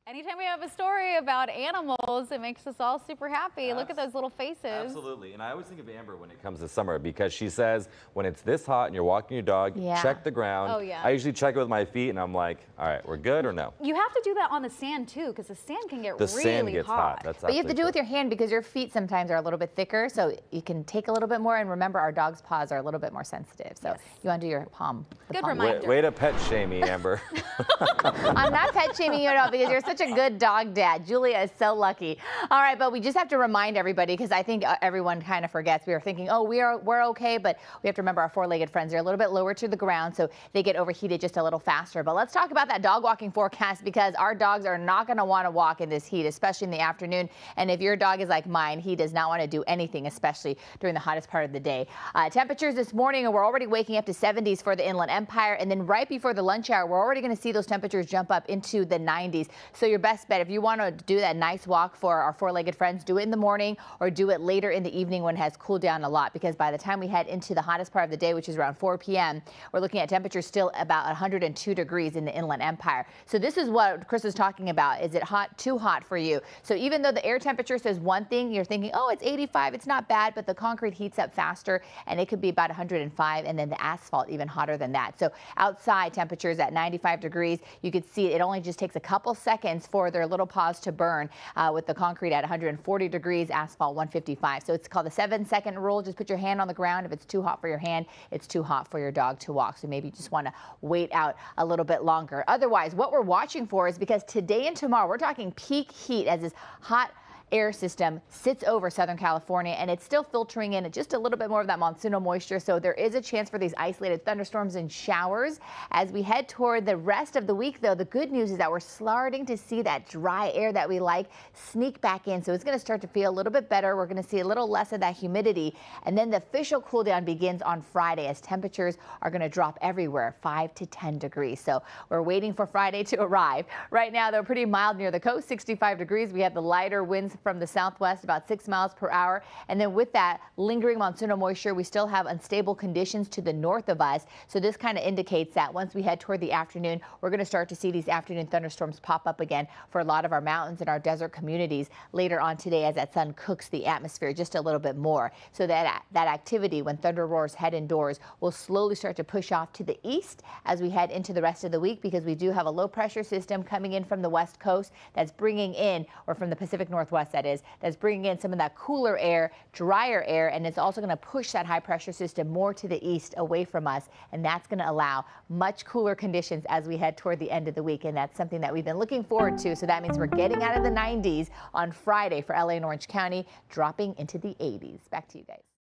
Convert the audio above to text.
Anytime we have a story about animals, it makes us all super happy. Look at those little faces. Absolutely. And I always think of Amber when it comes to summer because she says when it's this hot and you're walking your dog, check the ground. Oh, yeah. I usually check it with my feet and I'm like, all right, we're good or no? You have to do that on the sand too because the sand can get The really sand gets hot. That's but you have to do it with your hand because your feet sometimes are a little bit thicker, so you can take a little bit more. And remember, our dog's paws are a little bit more sensitive, so you want to do your palm. Good reminder. Way to pet shame me, Amber. I'm not pet shaming you at all because you're such a good dog dad. Julia is so lucky. All right, but we just have to remind everybody because I think everyone kind of forgets. We were thinking, oh, we're okay, but we have to remember our four-legged friends are a little bit lower to the ground, so they get overheated just a little faster. But let's talk about that dog walking forecast because our dogs are not going to want to walk in this heat, especially in the afternoon. And if your dog is like mine, he does not want to do anything, especially during the hottest part of the day. Temperatures this morning, we're already waking up to 70s for the Inland Empire, and then right before the lunch hour, we're already going to see those temperatures jump up into the 90s. So your best bet, if you want to do that nice walk for our four-legged friends, do it in the morning or do it later in the evening when it has cooled down a lot, because by the time we head into the hottest part of the day, which is around 4 p.m., we're looking at temperatures still about 102 degrees in the Inland Empire. So this is what Chris is talking about. Is it hot, too hot for you? So even though the air temperature says one thing, you're thinking, oh, it's 85, it's not bad, but the concrete heats up faster and it could be about 105, and then the asphalt even hotter than that. So outside temperatures at 95 degrees, you could see it only just takes a couple seconds for their little paws to burn with the concrete at 140 degrees, asphalt 155. So it's called the 7-second rule. Just put your hand on the ground. If it's too hot for your hand, it's too hot for your dog to walk. So maybe you just want to wait out a little bit longer. Otherwise, what we're watching for is because today and tomorrow, we're talking peak heat as this hot air system sits over Southern California, and it's still filtering in just a little bit more of that monsoonal moisture. So there is a chance for these isolated thunderstorms and showers. As we head toward the rest of the week, though, the good news is that we're starting to see that dry air that we like sneak back in. So it's going to start to feel a little bit better. We're going to see a little less of that humidity. And then the official cool down begins on Friday as temperatures are going to drop everywhere 5 to 10 degrees. So we're waiting for Friday to arrive. Right now, they're pretty mild near the coast, 65 degrees. We have the lighter winds from the southwest, about 6 miles per hour. And then with that lingering monsoonal moisture, we still have unstable conditions to the north of us. So this kind of indicates that once we head toward the afternoon, we're going to start to see these afternoon thunderstorms pop up again for a lot of our mountains and our desert communities later on today as that sun cooks the atmosphere just a little bit more. So that activity when thunder roars head indoors will slowly start to push off to the east as we head into the rest of the week, because we do have a low pressure system coming in from the west coast that's bringing in, or from the Pacific Northwest that is, that's bringing in some of that cooler air, drier air, and it's also going to push that high pressure system more to the east away from us, and that's going to allow much cooler conditions as we head toward the end of the week, and that's something that we've been looking forward to. So that means we're getting out of the 90s on Friday for LA and Orange County, dropping into the 80s. Back to you guys.